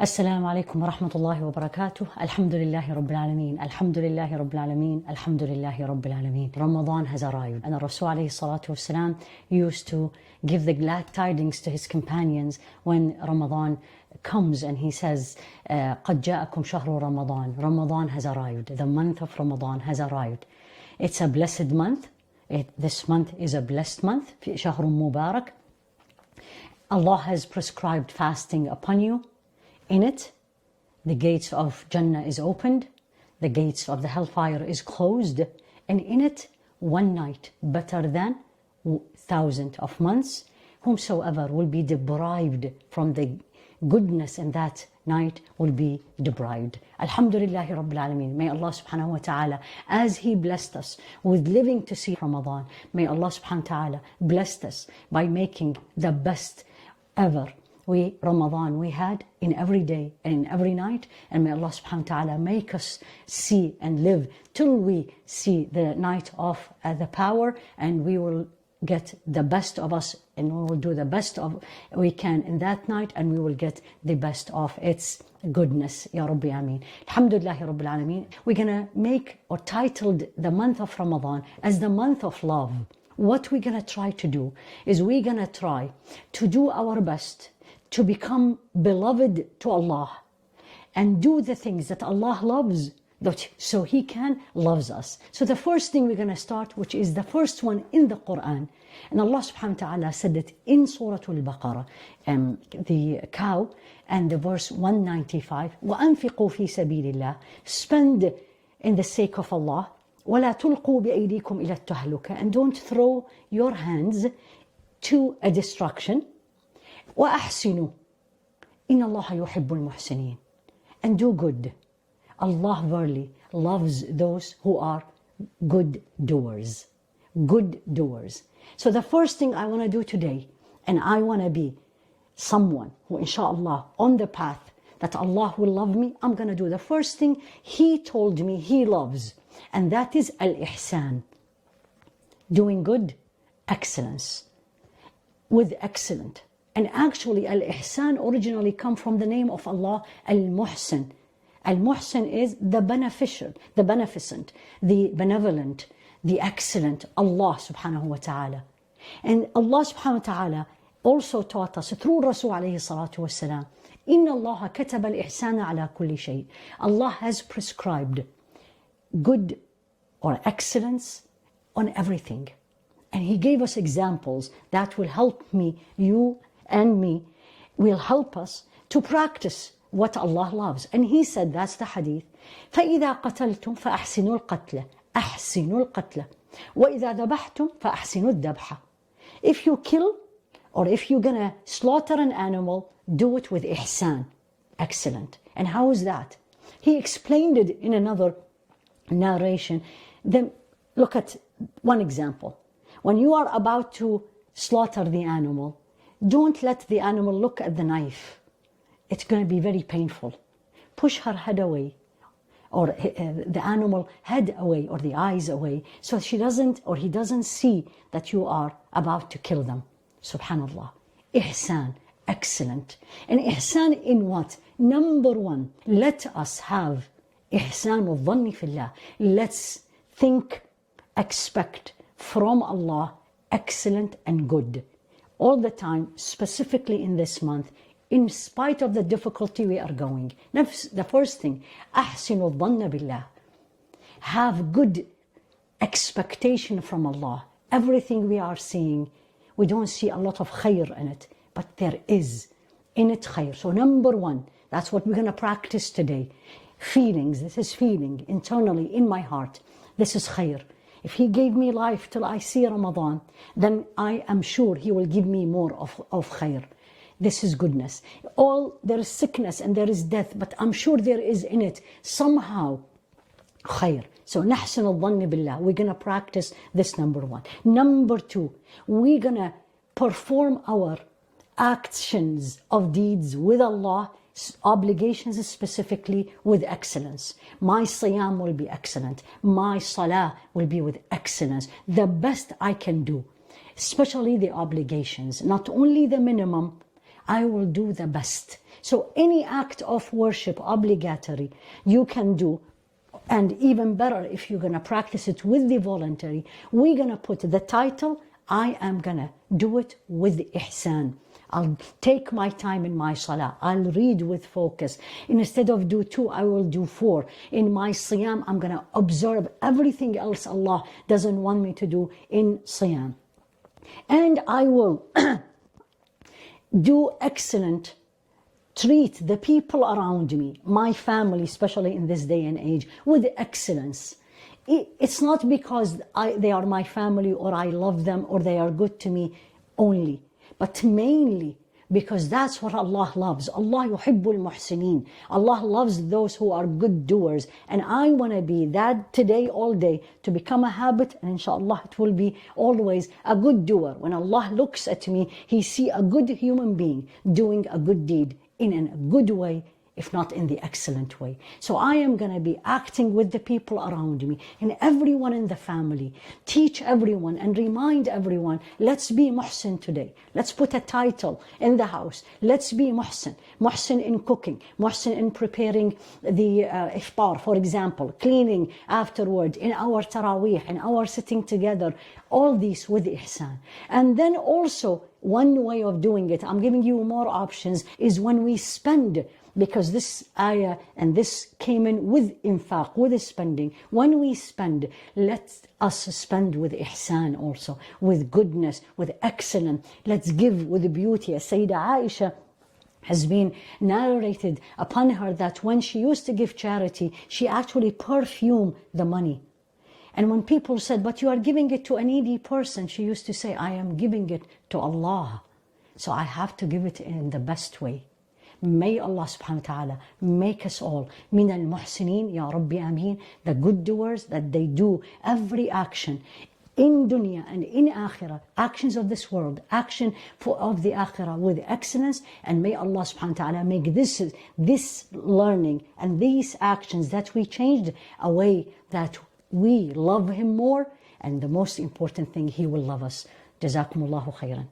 السلام عليكم ورحمة الله وبركاته. الحمد لله رب العالمين. الحمد لله رب العالمين. الحمد لله رب العالمين. Ramadan has arrived. And Rasul alayhi salatu wasalam used to give the glad tidings to his companions when Ramadan comes, and he says, قَدْ جَاءَكُمْ شَهْرُ رَمَضَانَ. Ramadan has arrived. The month of Ramadan has arrived. It's a blessed month. This month is a blessed month. شهر مبارك. Allah has prescribed fasting upon you. In it, the gates of Jannah is opened, the gates of the hellfire is closed, and in it, one night better than 1,000 of months. Whomsoever will be deprived from the goodness in that night will be deprived. Alhamdulillah Rabbil Alameen. May Allah subhanahu wa ta'ala, as He blessed us with living to see Ramadan, may Allah subhanahu wa ta'ala bless us by making the best ever Ramadan we had in every day and in every night, and may Allah subhanahu wa ta'ala make us see and live till we see the night of the power, and we will get the best of us, and we will do the best of we can in that night, and we will get the best of its goodness. Ya Rabbi Ameen. Alhamdulillah Rabbil Alameen. We're gonna make or titled the month of Ramadan as the month of love. What we're gonna try to do is we're gonna try to do our best to become beloved to Allah and do the things that Allah loves, so He can loves us. So the first thing we're going to start, which is the first one in the Quran, and Allah subhanahu wa ta'ala said it in Surah Al-Baqarah, the cow, and the verse 195, وَأَنفِقُوا فِي سَبِيلِ اللَّهِ, spend in the sake of Allah, وَلَا تُلْقُوا بِأَيْدِيكُمْ إِلَى التَّهْلُكَةِ, and don't throw your hands to a destruction. وَأَحْسِنُوا إِنَّ اللَّهَ يُحِبُّ الْمُحْسِنِينَ, and do good. Allah verily loves those who are good doers. Good doers. So the first thing I want to do today, and I want to be someone who inshallah on the path that Allah will love me, I'm going to do the first thing He told me He loves, and that is al-ihsan. Doing good, excellence. With excellent. And actually, al-ihsan originally come from the name of Allah, al-muhsin. Al-muhsin is the beneficent, the benevolent, the excellent, Allah subhanahu wa ta'ala. And Allah subhanahu wa ta'ala also taught us through Rasul alayhi salatu wasalam, إِنَّ اللَّهَ كَتَبَ الْإِحْسَانَ عَلَى كُلِّ شَيْءٍ. Allah has prescribed good or excellence on everything. And He gave us examples that will help me, you and me, will help us to practice what Allah loves. And He said, that's the hadith, فَإِذَا قَتَلْتُمْ فَأَحْسِنُوا الْقَتْلَ أَحْسِنُوا الْقَتْلَ وَإِذَا ذَبَحْتُمْ فَأَحْسِنُوا الذَّبْحَ. If you kill, or if you're gonna slaughter an animal, do it with ihsan, excellent. And how is that? He explained it in another narration. Then look at one example. When you are about to slaughter the animal, don't let the animal look at the knife. It's going to be very painful. Push her head away, or the animal head away, or the eyes away, so she doesn't, or he doesn't see that you are about to kill them. Subhanallah. Ihsan, excellent. And ihsan in what? Number one, let us have ihsan al-dhanni fillah. Let's think, expect from Allah excellent and good. All the time, specifically in this month, in spite of the difficulty we are going. The first thing, أحسنوا الظن بالله. Have good expectation from Allah. Everything we are seeing, we don't see a lot of khair in it, but there is in it khair. So number one, that's what we're going to practice today. Feelings, this is feeling internally in my heart. This is khair. If He gave me life till I see Ramadan, then I am sure He will give me more of khair. This is goodness. There is sickness and there is death, but I'm sure there is in it somehow khair. So نحسن الظن بالله. We're going to practice this number one. Number two, we're going to perform our actions of deeds with Allah, obligations specifically, with excellence. My siyam will be excellent. My salah will be with excellence. The best I can do, especially the obligations, not only the minimum, I will do the best. So any act of worship, obligatory, you can do. And even better, if you're going to practice it with the voluntary, we're going to put the title, I am going to do it with ihsan. I'll take my time in my salah. I'll read with focus. Instead of do 2, I will do 4. In my siyam, I'm going to observe everything else Allah doesn't want me to do in siyam. And I will do excellent, treat the people around me, my family, especially in this day and age, with excellence. It's not because they are my family or I love them or they are good to me only, but mainly because that's what Allah loves. Allah yuhibbul muhsinin. Allah loves those who are good doers. And I want to be that today, all day, to become a habit. And inshallah, it will be always a good doer. When Allah looks at me, He sees a good human being doing a good deed in a good way, if not in the excellent way. So I am going to be acting with the people around me and everyone in the family. Teach everyone and remind everyone, let's be muhsin today. Let's put a title in the house. Let's be muhsin. Muhsin in cooking. Muhsin in preparing the iftar, for example. Cleaning afterward, in our taraweeh, in our sitting together. All these with ihsan. And then also, one way of doing it, I'm giving you more options, is when we spend. Because this ayah and this came in with infaq, with spending. When we spend, let us spend with ihsan also, with goodness, with excellence. Let's give with beauty. As Sayyidah Aisha has been narrated upon her that when she used to give charity, she actually perfumed the money. And when people said, but you are giving it to a needy person, she used to say, I am giving it to Allah. So I have to give it in the best way. May Allah subhanahu wa ta'ala make us all min al-muhsinin, ya Rabbi Ameen, the good doers, that they do every action in dunya and in akhirah, actions of this world, action of the akhirah with excellence. And may Allah subhanahu wa ta'ala make this learning and these actions that we changed a way that we love Him more, and the most important thing, He will love us. Jazakumullahu khairan.